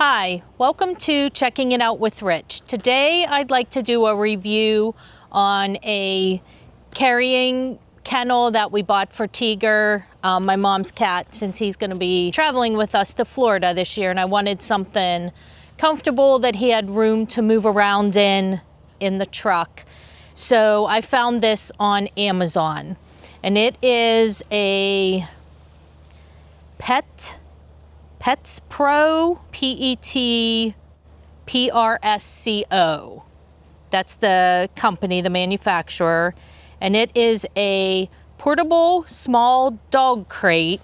Hi, welcome to Checking It Out with Rich. Today I'd like to do a review on a carrying kennel that we bought for Tiger, my mom's cat, since he's going to be traveling with us to Florida this year, and I wanted something comfortable that he had room to move around in the truck. So I found this on Amazon, and it is a Pets Pro, PETPRSCO. That's the company, the manufacturer. And it is a portable small dog crate,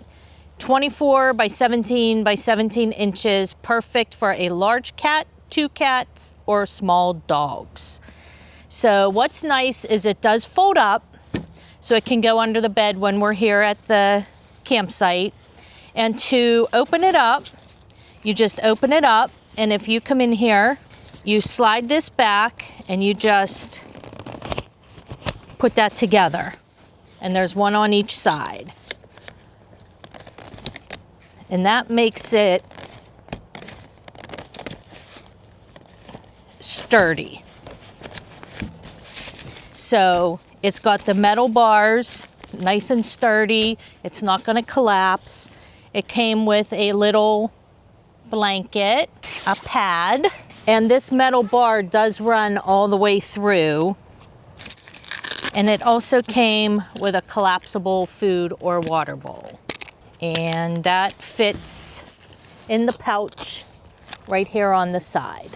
24 by 17 by 17 inches, perfect for a large cat, 2 cats, or small dogs. So what's nice is it does fold up, so it can go under the bed when we're here at the campsite. And to open it up, you just open it up, and if you come in here, you slide this back and you just put that together. And there's one on each side. And that makes it sturdy. So it's got the metal bars, nice and sturdy. It's not going to collapse. It came with a little blanket, a pad, and this metal bar does run all the way through. And it also came with a collapsible food or water bowl. And that fits in the pouch right here on the side.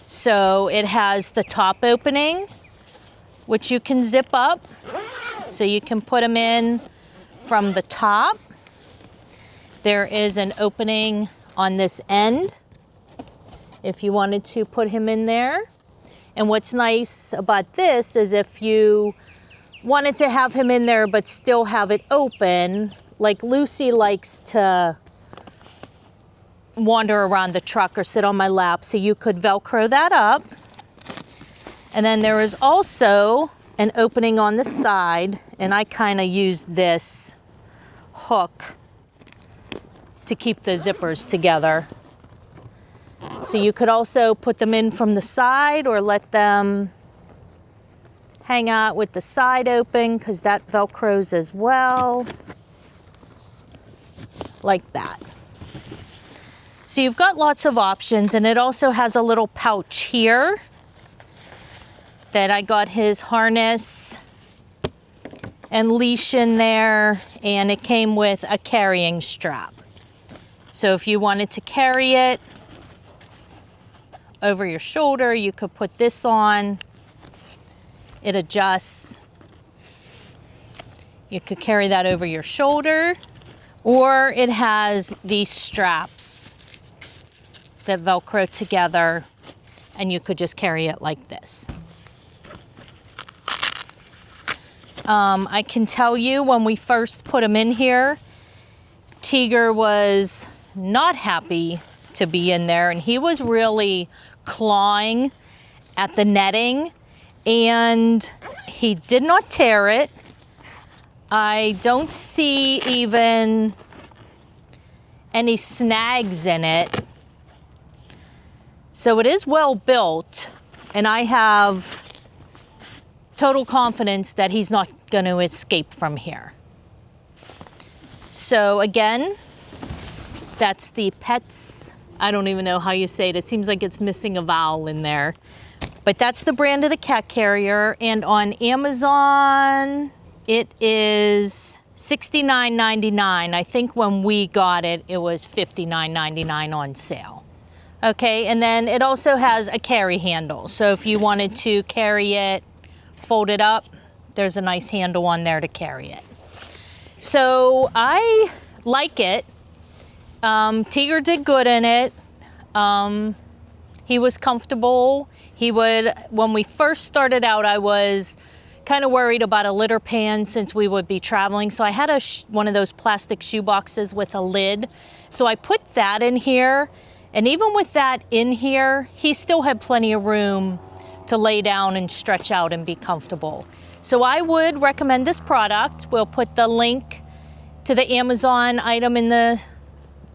So it has the top opening, which you can zip up. So you can put them in from the top. There is an opening on this end if you wanted to put him in there. And what's nice about this is if you wanted to have him in there but still have it open, like Lucy likes to wander around the truck or sit on my lap, so you could Velcro that up. And then there is also an opening on the side, and I kind of use this hook to keep the zippers together. So you could also put them in from the side or let them hang out with the side open, because that Velcros as well, like that. So you've got lots of options, and it also has a little pouch here that I got his harness and leash in there, and it came with a carrying strap. So if you wanted to carry it over your shoulder, you could put this on. It adjusts. You could carry that over your shoulder, or it has these straps that Velcro together, and you could just carry it like this. I can tell you, when we first put him in here, Tiger was not happy to be in there, and he was really clawing at the netting, and he did not tear it. I don't see even any snags in it. So it is well built, and I have total confidence that he's not going to escape from here. So again, that's the Pets. I don't even know how you say it. It seems like it's missing a vowel in there. But that's the brand of the cat carrier. And on Amazon, it is $69.99. I think when we got it, it was $59.99 on sale. Okay, and then it also has a carry handle. So if you wanted to carry it, fold it up, there's a nice handle on there to carry it. So I like it. Tiger did good in it. He was comfortable. When we first started out, I was kind of worried about a litter pan since we would be traveling. So I had one of those plastic shoe boxes with a lid. So I put that in here. And even with that in here, he still had plenty of room to lay down and stretch out and be comfortable. So I would recommend this product. We'll put the link to the Amazon item in the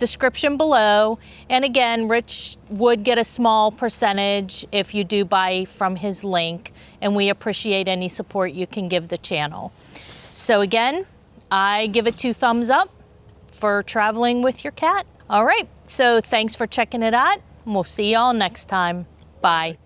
description below. And again, Rich would get a small percentage if you do buy from his link, and we appreciate any support you can give the channel. So again, I give it 2 thumbs up for traveling with your cat. All right, so thanks for checking it out, and we'll see y'all next time. Bye.